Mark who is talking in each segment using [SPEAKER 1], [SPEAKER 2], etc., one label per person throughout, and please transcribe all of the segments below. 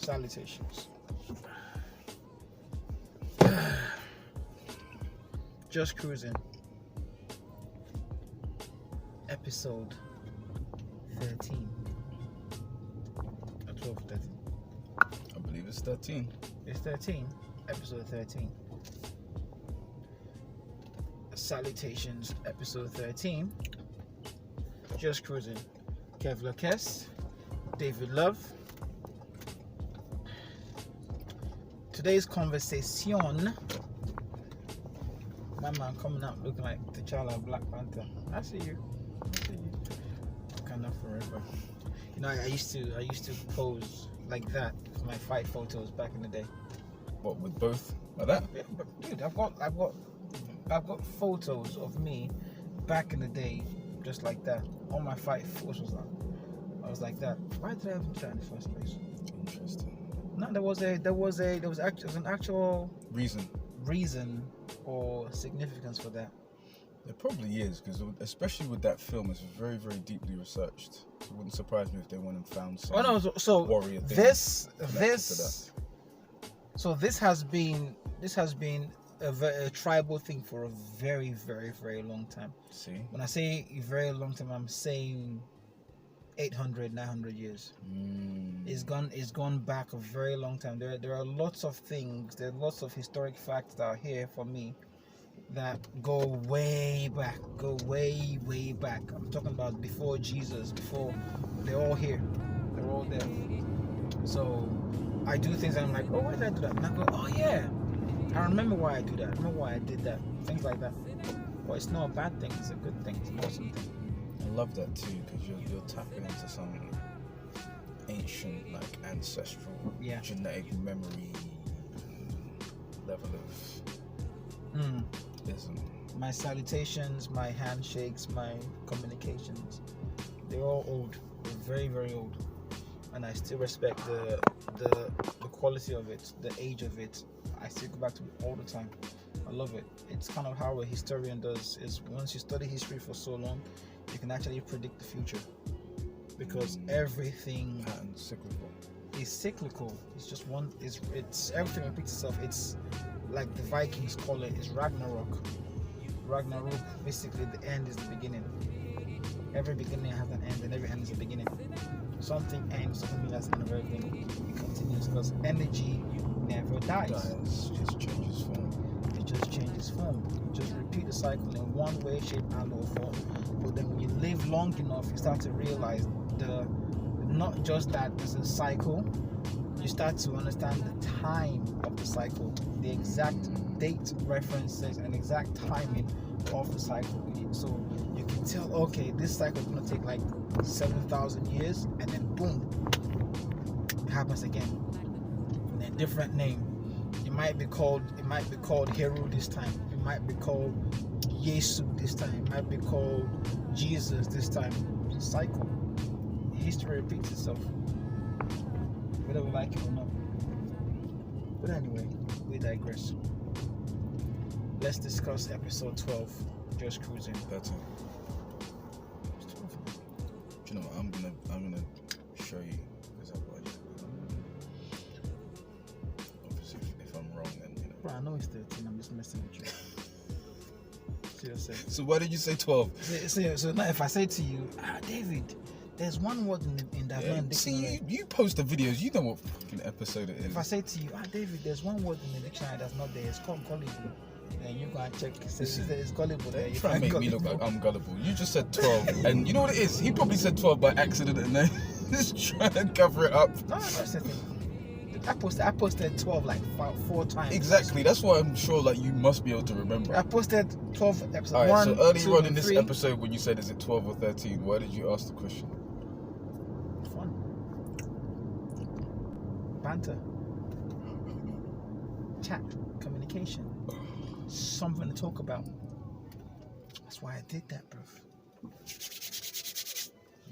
[SPEAKER 1] Salutations. Just Cruising. Episode 13. Or 12, 13.
[SPEAKER 2] I believe it's 13.
[SPEAKER 1] It's 13. Episode 13. Salutations. Episode 13. Just Cruising. Kev Locust. David Love. Today's conversation. My man coming out looking like T'Challa Black Panther. I see you. Kind of forever. You know, I used to pose like that for my fight photos back in the day.
[SPEAKER 2] What, with both like that?
[SPEAKER 1] Yeah, but dude, I've got photos of me back in the day, just like that. All my fight photos I was like that. Why did I even try in the first place?
[SPEAKER 2] Interesting.
[SPEAKER 1] No, there was an actual reason or significance for that.
[SPEAKER 2] There probably is, because especially with that film, it's very, very deeply researched. It wouldn't surprise me if they went and found some warrior thing. This
[SPEAKER 1] has been a tribal thing for a very, very, very long time.
[SPEAKER 2] See?
[SPEAKER 1] When I say a very long time, I'm saying 800, 900 years. It's gone back a very long time. There are lots of things, there are lots of historic facts that are here for me that go way back. I'm talking about before Jesus, before. They're all here. They're all there. So I do things and I'm like, oh, why did I do that? And I go, oh yeah, I remember why I do that. I remember why I did that. Things like that. But it's not a bad thing. It's a good thing. It's an awesome thing.
[SPEAKER 2] I love that too, because you're tapping into some ancient, like ancestral, genetic memory level of ism.
[SPEAKER 1] My salutations, my handshakes, my communications, they're all old. They're very, very old. And I still respect the quality of it, the age of it. I still go back to it all the time. I love it. It's kind of how a historian does, is once you study history for so long, you can actually predict the future. Because everything is cyclical. It's just one, it's everything repeats itself. It's like the Vikings call it, is Ragnarok. Ragnarok, basically the end is the beginning. Every beginning has an end and every end is a beginning. Something ends doesn't mean that's the end of everything. It continues because energy never dies.
[SPEAKER 2] It just changes form.
[SPEAKER 1] It just changes form. You just repeat the cycle in one way, shape, and or form. But then when you live long enough, you start to realize not just that there's a cycle, you start to understand the time of the cycle, the exact date references and exact timing of the cycle. So you can tell, okay, this cycle is going to take like 7,000 years, and then boom, it happens again in a different name. It might be called Heru this time. It might be called Yesu this time. It might be called Jesus this time. It's a cycle. History repeats itself, whether we like it or not. But anyway, we digress. Let's discuss episode 12, Just Cruising.
[SPEAKER 2] That's it.
[SPEAKER 1] It's 12.
[SPEAKER 2] Do you know what? I'm gonna show you, because obviously if I'm wrong, then you know.
[SPEAKER 1] Bro, I know it's 13. I'm just messing with you. Seriously.
[SPEAKER 2] So why did you say 12?
[SPEAKER 1] So now if I say to you, David, there's one word in that man dictionary.
[SPEAKER 2] See, you post the videos, you know what fucking episode it is.
[SPEAKER 1] If I say to you, David, there's one word in the dictionary that's not there, it's called gullible. And you go and check, it's gullible there.
[SPEAKER 2] You try to make me look like I'm gullible. You just said 12, and you know what it is? He probably said 12 by accident, and then just trying to cover it up.
[SPEAKER 1] No, I posted 12 like 4 times.
[SPEAKER 2] Exactly, that's why I'm sure like you must be able to remember.
[SPEAKER 1] I posted 12 episodes.
[SPEAKER 2] Alright, so earlier on in this episode when you said is it 12 or 13, why did you ask the question?
[SPEAKER 1] Fun. Banter. Chat. Communication. Something to talk about. That's why I did that, bro.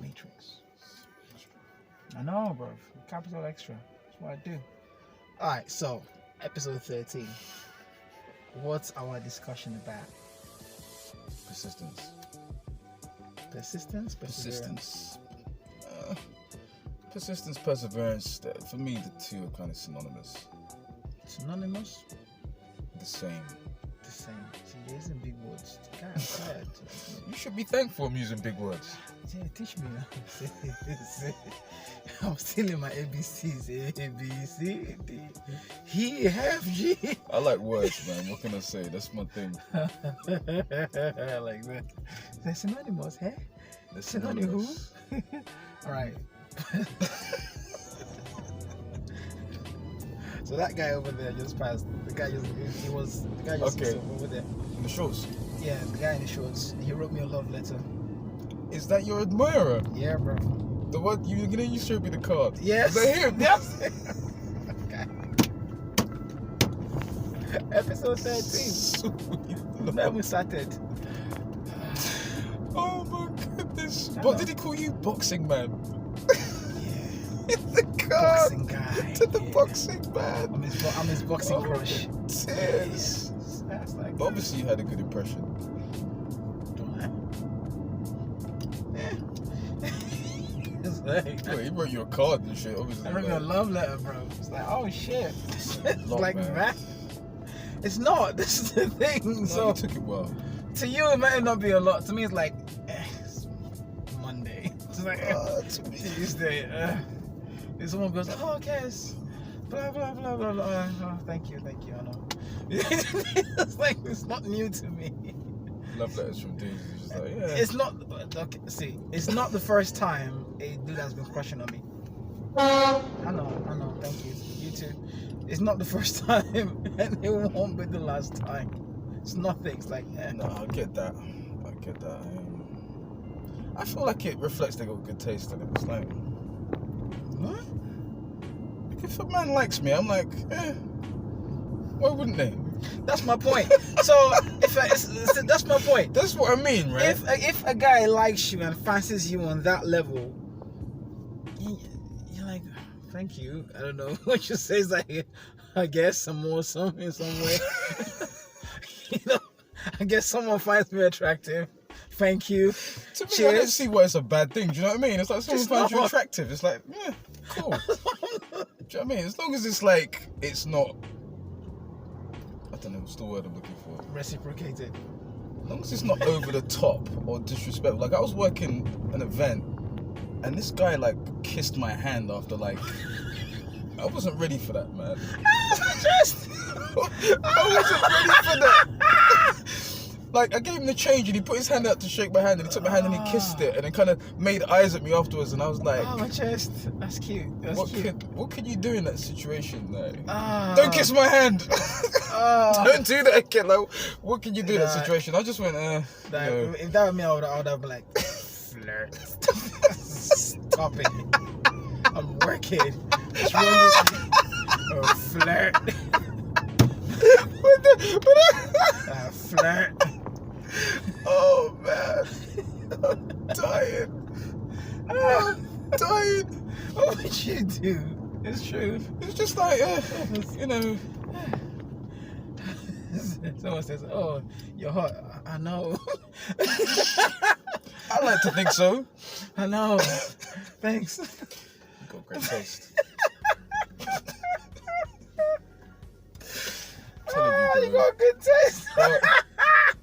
[SPEAKER 1] Matrix. I know, bro. Capital extra. That's what I do. Alright, so episode 13. What's our discussion about?
[SPEAKER 2] Persistence.
[SPEAKER 1] Persistence?
[SPEAKER 2] Persistence. Persistence, perseverance. For me, the two are kind of synonymous.
[SPEAKER 1] Synonymous?
[SPEAKER 2] The same.
[SPEAKER 1] The same. See, you're using big words. God, I'm tired.
[SPEAKER 2] You should be thankful I'm using big words.
[SPEAKER 1] Yeah, teach me now. I'm still in my ABCs. A, B, C, D, E, F, G.
[SPEAKER 2] I like words, man. What can I say? That's my thing.
[SPEAKER 1] I like that. They're synonymous, hey?
[SPEAKER 2] They're
[SPEAKER 1] synonymous. All right. So that guy over there just passed. The guy just
[SPEAKER 2] okay.
[SPEAKER 1] over there.
[SPEAKER 2] In the shorts?
[SPEAKER 1] Yeah, the guy in the shorts. He wrote me a love letter.
[SPEAKER 2] Is that your admirer?
[SPEAKER 1] Yeah, bro.
[SPEAKER 2] The what? You showed me the card.
[SPEAKER 1] Yes.
[SPEAKER 2] Is that him?
[SPEAKER 1] Yes. Okay. Episode 13.
[SPEAKER 2] Sweet.
[SPEAKER 1] Then we started.
[SPEAKER 2] Oh my goodness. What did he call you? Boxing man.
[SPEAKER 1] Yeah.
[SPEAKER 2] The card.
[SPEAKER 1] Boxing guy.
[SPEAKER 2] To the
[SPEAKER 1] yeah.
[SPEAKER 2] boxing man.
[SPEAKER 1] I'm his boxing crush.
[SPEAKER 2] Tears.
[SPEAKER 1] That's like.
[SPEAKER 2] But obviously you had a good impression.
[SPEAKER 1] Don't I? It's like.
[SPEAKER 2] Well, he wrote you a card and shit. Obviously.
[SPEAKER 1] I wrote you a love letter, bro. It's like, oh shit. It's
[SPEAKER 2] Lot,
[SPEAKER 1] like
[SPEAKER 2] man.
[SPEAKER 1] that. It's not. This is the thing.
[SPEAKER 2] No,
[SPEAKER 1] So
[SPEAKER 2] you took it well.
[SPEAKER 1] to you, it might not be a lot. To me, it's like it's Monday. It's like
[SPEAKER 2] To me.
[SPEAKER 1] Tuesday. If someone goes, oh, guess, blah blah blah blah blah. Oh, thank you. I know. It's like it's not new to me.
[SPEAKER 2] Love letters from dudes. It's just like, yeah.
[SPEAKER 1] It's not. Okay, see, it's not the first time a dude has been crushing on me. I know. Thank you. You too. It's not the first time, and it won't be the last time. It's nothing. It's like,
[SPEAKER 2] No, I get that. I feel like it reflects they got good taste in it. It's like,
[SPEAKER 1] what?
[SPEAKER 2] if a man likes me, I'm like, why wouldn't they?
[SPEAKER 1] That's my point. So that's my point.
[SPEAKER 2] That's what I mean, right?
[SPEAKER 1] If a guy likes you and fancies you on that level, you're like, thank you. I don't know what you say is like, I guess some way. You know, I guess someone finds me attractive. Thank you.
[SPEAKER 2] To me,
[SPEAKER 1] Cheers.
[SPEAKER 2] I don't see why it's a bad thing. Do you know what I mean? It's like someone
[SPEAKER 1] It's
[SPEAKER 2] finds you
[SPEAKER 1] not.
[SPEAKER 2] attractive. It's like, yeah, cool. Do you know what I mean? As long as it's like, it's not, I don't know, what's the word I'm looking for?
[SPEAKER 1] Reciprocated.
[SPEAKER 2] As long as it's not over the top or disrespectful. Like, I was working an event and this guy like kissed my hand after like, I wasn't ready for that, man. I wasn't ready for that. Like, I gave him the change and he put his hand out to shake my hand and he took my hand and he kissed it and then kind of made eyes at me afterwards and I was like,
[SPEAKER 1] Oh, my chest. That's cute. That's cute.
[SPEAKER 2] What can you do in that situation? Like,
[SPEAKER 1] Ah.
[SPEAKER 2] don't kiss my hand.
[SPEAKER 1] Ah.
[SPEAKER 2] Don't do that again. Like, what can you do in that situation? I just went,
[SPEAKER 1] If that were me, I would have been like, flirt. Stop it. I'm working. What's wrong with me? Oh, flirt. Flirt.
[SPEAKER 2] Oh man, I'm tired. I'm tired.
[SPEAKER 1] What would you do? It's true.
[SPEAKER 2] It's just like, you know.
[SPEAKER 1] Someone says, "Oh, you're hot." I know.
[SPEAKER 2] I like to think so.
[SPEAKER 1] I know. Thanks.
[SPEAKER 2] You got great taste.
[SPEAKER 1] You got good taste.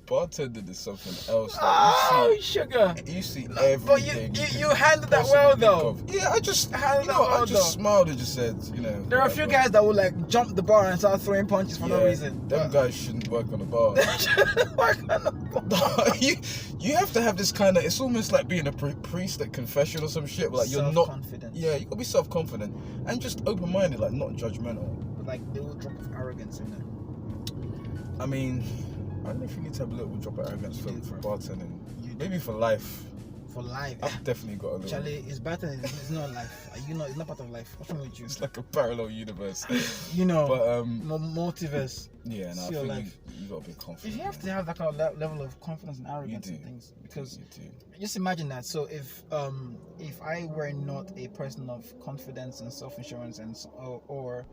[SPEAKER 2] Bartending is something else. Like,
[SPEAKER 1] Oh, sugar.
[SPEAKER 2] You see
[SPEAKER 1] But
[SPEAKER 2] everything.
[SPEAKER 1] you handled that well though.
[SPEAKER 2] Yeah, I just
[SPEAKER 1] Handled that well,
[SPEAKER 2] I just
[SPEAKER 1] though.
[SPEAKER 2] smiled and just said, you know.
[SPEAKER 1] There are a few
[SPEAKER 2] whatever.
[SPEAKER 1] guys that will like jump the bar and start throwing punches for no reason.
[SPEAKER 2] Them guys shouldn't work on a bar. you have to have this kind of. It's almost like being a priest at confession or some shit. Like you're not.
[SPEAKER 1] Self-confidence.
[SPEAKER 2] Yeah, you gotta be self-confident and just open-minded, like not judgmental.
[SPEAKER 1] But like they will drop of arrogance in it.
[SPEAKER 2] I mean, I don't know if you need to have a little drop of arrogance for bartending. Maybe for life.
[SPEAKER 1] For life.
[SPEAKER 2] I've definitely got a little.
[SPEAKER 1] Charlie, it's better. It's not life. It's not part of life. What's wrong with you?
[SPEAKER 2] It's like a parallel universe.
[SPEAKER 1] You know,
[SPEAKER 2] But
[SPEAKER 1] multiverse.
[SPEAKER 2] yeah, no, I
[SPEAKER 1] See your
[SPEAKER 2] think
[SPEAKER 1] life.
[SPEAKER 2] you got to be confident.
[SPEAKER 1] You have to have that kind of level of confidence and arrogance
[SPEAKER 2] You
[SPEAKER 1] in
[SPEAKER 2] do.
[SPEAKER 1] things, because
[SPEAKER 2] You do.
[SPEAKER 1] just imagine that. So if I were not a person of confidence and self-assurance or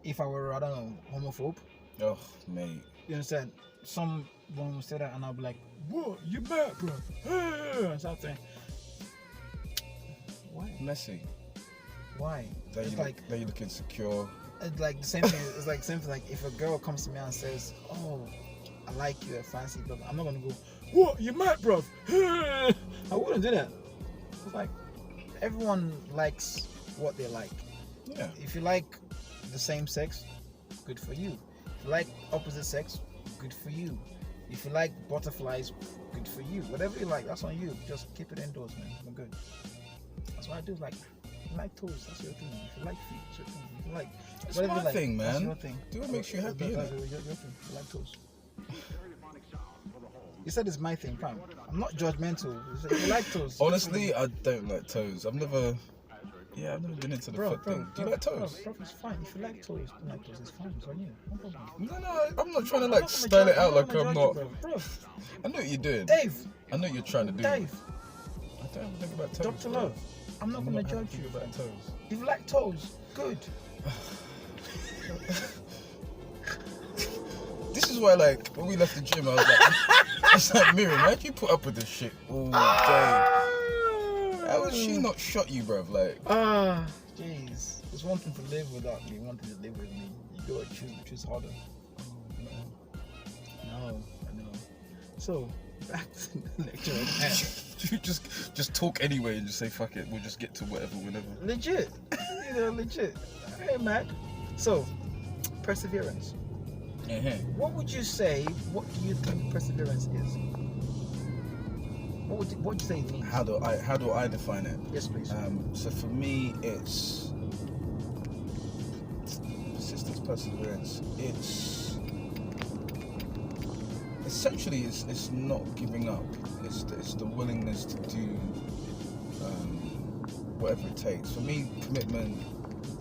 [SPEAKER 1] if I were, I don't know, homophobe,
[SPEAKER 2] Oh, mate.
[SPEAKER 1] you understand? Someone will say that and I'll be like, "What? You mad, bro?" And something. Why?
[SPEAKER 2] Messy.
[SPEAKER 1] Why?
[SPEAKER 2] Then
[SPEAKER 1] It's like
[SPEAKER 2] you look insecure.
[SPEAKER 1] it's like the same thing. It's like the same thing. Like if a girl comes to me and says, "Oh, I like you, I fancy," but I'm not gonna go, "What? You mad, bro?" I wouldn't do that. It's like everyone likes what they like.
[SPEAKER 2] Yeah.
[SPEAKER 1] If you like the same sex, good for you. If you like opposite sex, good for you. If you like butterflies, good for you. Whatever you like, that's on you. Just keep it indoors, man. We're good. That's what I do. Like, if you like toes, that's your thing. If you like feet, that's your thing. If you like,
[SPEAKER 2] It's
[SPEAKER 1] whatever
[SPEAKER 2] my
[SPEAKER 1] you like,
[SPEAKER 2] thing,
[SPEAKER 1] that's
[SPEAKER 2] man.
[SPEAKER 1] your thing.
[SPEAKER 2] Do what makes you happy,
[SPEAKER 1] That's
[SPEAKER 2] innit?
[SPEAKER 1] your thing. You like toes. You said it's my thing, fam. I'm not judgmental. If you like toes.
[SPEAKER 2] Honestly, I don't like toes. I've never been into the foot thing. Do you like toes?
[SPEAKER 1] Bro, it's fine. If you like toes, don't like toes, it's fine. It's on you. No problem.
[SPEAKER 2] No, I'm not trying to
[SPEAKER 1] I'm
[SPEAKER 2] like
[SPEAKER 1] not gonna
[SPEAKER 2] style
[SPEAKER 1] judge-
[SPEAKER 2] it out like
[SPEAKER 1] gonna
[SPEAKER 2] I'm
[SPEAKER 1] judge you,
[SPEAKER 2] not.
[SPEAKER 1] bro.
[SPEAKER 2] I know what you're doing.
[SPEAKER 1] Dave.
[SPEAKER 2] I know what you're trying to do.
[SPEAKER 1] Dave.
[SPEAKER 2] I don't ever think about toes.
[SPEAKER 1] Dr.
[SPEAKER 2] bro.
[SPEAKER 1] Love. I'm not gonna judge you
[SPEAKER 2] about toes.
[SPEAKER 1] If you like toes, good.
[SPEAKER 2] This is why, like, when we left the gym, I was like, it's like, Miriam, why'd you put up with this shit all day? How has she not shot you, bruv? Like,
[SPEAKER 1] Jeez. It's one thing to live without me, one thing to live with me. You gotta choose harder. No, I know. So, back to the lecture again.
[SPEAKER 2] you just talk anyway and just say, fuck it, we'll just get to whatever, whenever.
[SPEAKER 1] Legit. Legit. Hey, Matt. So, perseverance.
[SPEAKER 2] Uh-huh.
[SPEAKER 1] What would you say? What do you think perseverance is? What would you say it means?
[SPEAKER 2] How do I define it?
[SPEAKER 1] Yes, please.
[SPEAKER 2] So for me, it's persistence, perseverance. It's essentially it's not giving up. It's the willingness to do whatever it takes. For me, commitment,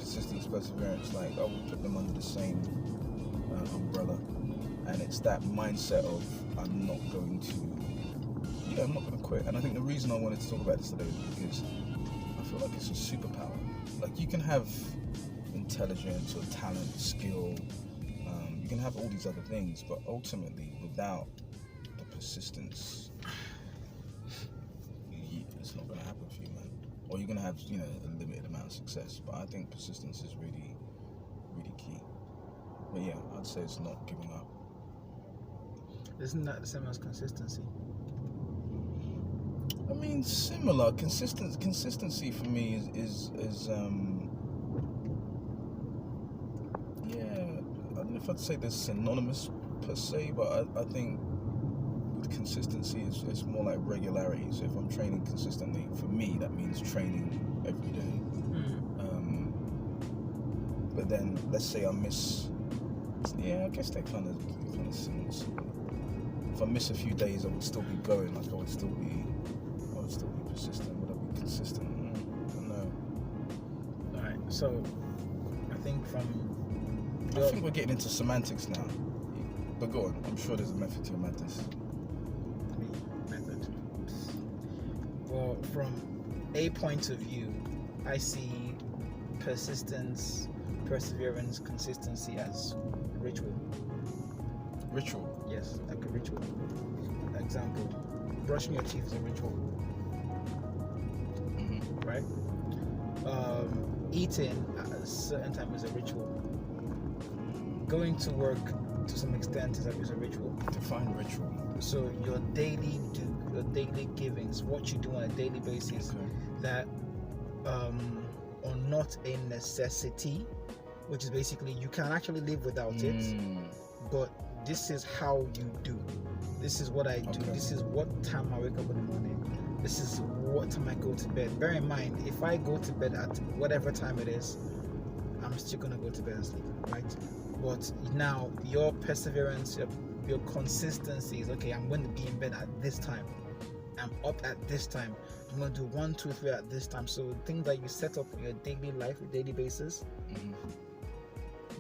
[SPEAKER 2] persistence, perseverance, like I would put them under the same umbrella, and it's that mindset of I'm not going to quit. And I think the reason I wanted to talk about this today is because I feel like it's a superpower. Like you can have intelligence or talent, skill, you can have all these other things, but ultimately without the persistence, it's not going to happen for you, man. Or you're going to have a limited amount of success. But I think persistence is really, really key. But yeah, I'd say it's not giving up.
[SPEAKER 1] Isn't that the same as consistency?
[SPEAKER 2] I mean, similar. Consistency for me is I don't know if I'd say they're synonymous per se, but I think with consistency it's more like regularity. So if I'm training consistently, for me that means training every day. But then let's say I miss. Yeah, I guess they're kind of similar. If I miss a few days, I would still be going. Like I would still be persistent. Would I be consistent? I don't know.
[SPEAKER 1] All right. So, I think
[SPEAKER 2] I think we're getting into semantics now. But go on. I'm sure there's a method to your madness.
[SPEAKER 1] Method. Well, from a point of view, I see persistence, perseverance, consistency as ritual.
[SPEAKER 2] Ritual.
[SPEAKER 1] Yes, like a ritual. Example, brushing your teeth is a ritual, right? Eating at a certain time is a ritual. Going to work to some extent is a ritual.
[SPEAKER 2] Define ritual.
[SPEAKER 1] So your daily givings, what you do on a daily basis, that are not a necessity, which is basically you can actually live without it, but this is how you do. This is what I do.
[SPEAKER 2] Okay.
[SPEAKER 1] This is what time I wake up in the morning. This is what time I go to bed. Bear in mind, if I go to bed at whatever time it is, I'm still gonna go to bed and sleep, right? But now your perseverance, your consistency is okay. I'm going to be in bed at this time. I'm up at this time. I'm going to do 1, 2, 3 at this time. So things that you set up in your daily life, your daily basis,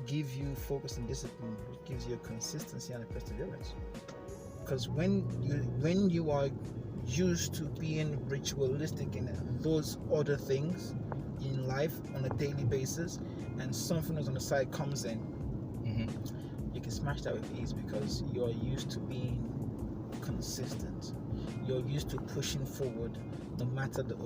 [SPEAKER 1] give you focus and discipline, which gives you a consistency and a perseverance. Because when you are used to being ritualistic in those other things in life on a daily basis, and something else on the side comes in, you can smash that with ease because you're used to being consistent. You're used to pushing forward no matter the